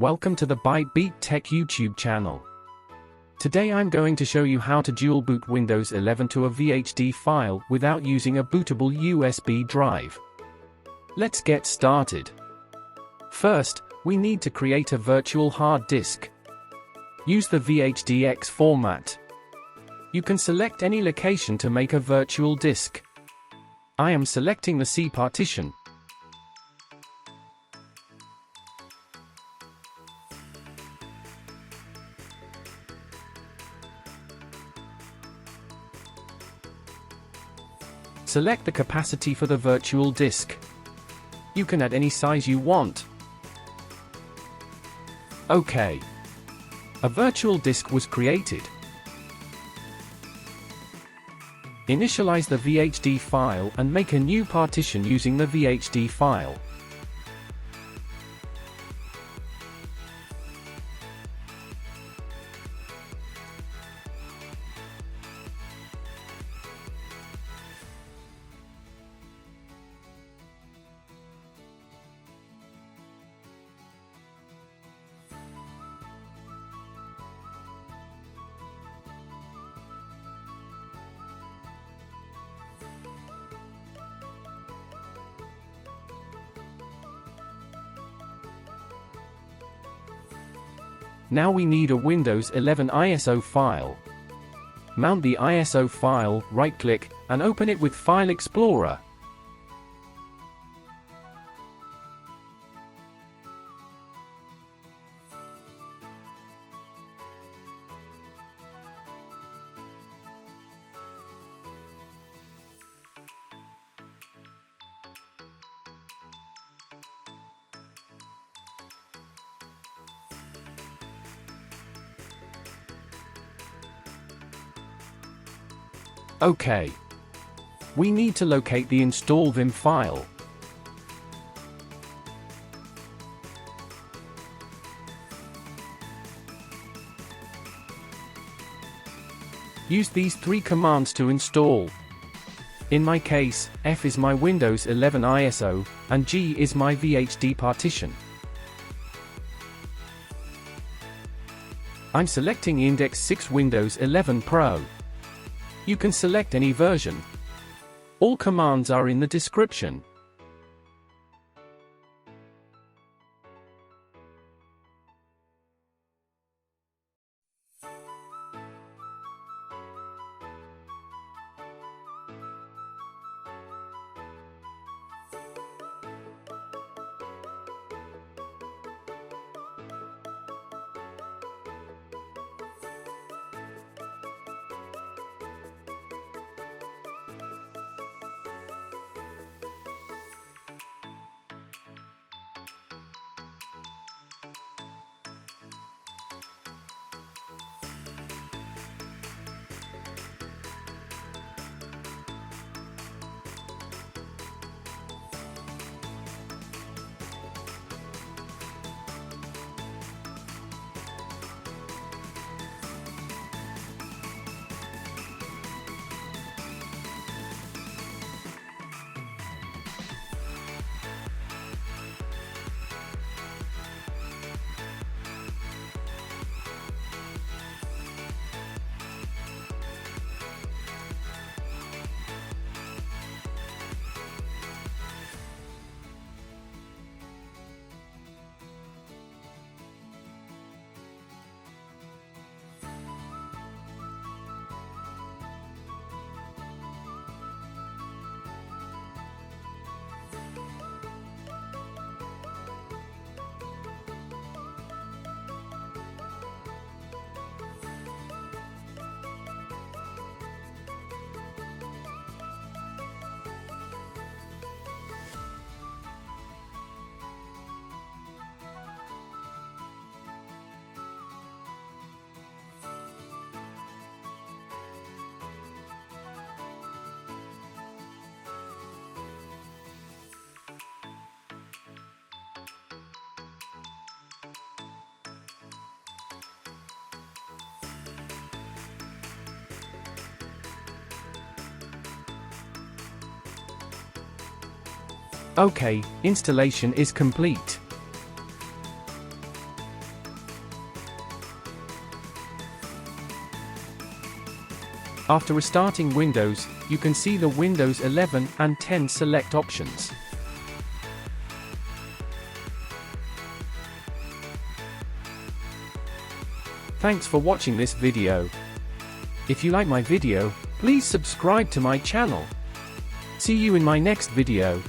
Welcome to the Byte Tech YouTube channel. Today I'm going to show you how to dual boot Windows 11 to a VHD file without using a bootable USB drive. Let's get started. First, we need to create a virtual hard disk. Use the VHDX format. You can select any location to make a virtual disk. I am selecting the C partition. Select the capacity for the virtual disk. You can add any size you want. OK. A virtual disk was created. Initialize the VHD file and make a new partition using the VHD file. Now we need a Windows 11 ISO file. Mount the ISO file, right-click, and open it with File Explorer. OK. We need to locate the install.wim file. Use these three commands to install. In my case, F is my Windows 11 ISO, and G is my VHD partition. I'm selecting Index 6 Windows 11 Pro. You can select any version. All commands are in the description. OK, installation is complete. After restarting Windows, you can see the Windows 11 and 10 select options. Thanks for watching this video. If you like my video, please subscribe to my channel. See you in my next video.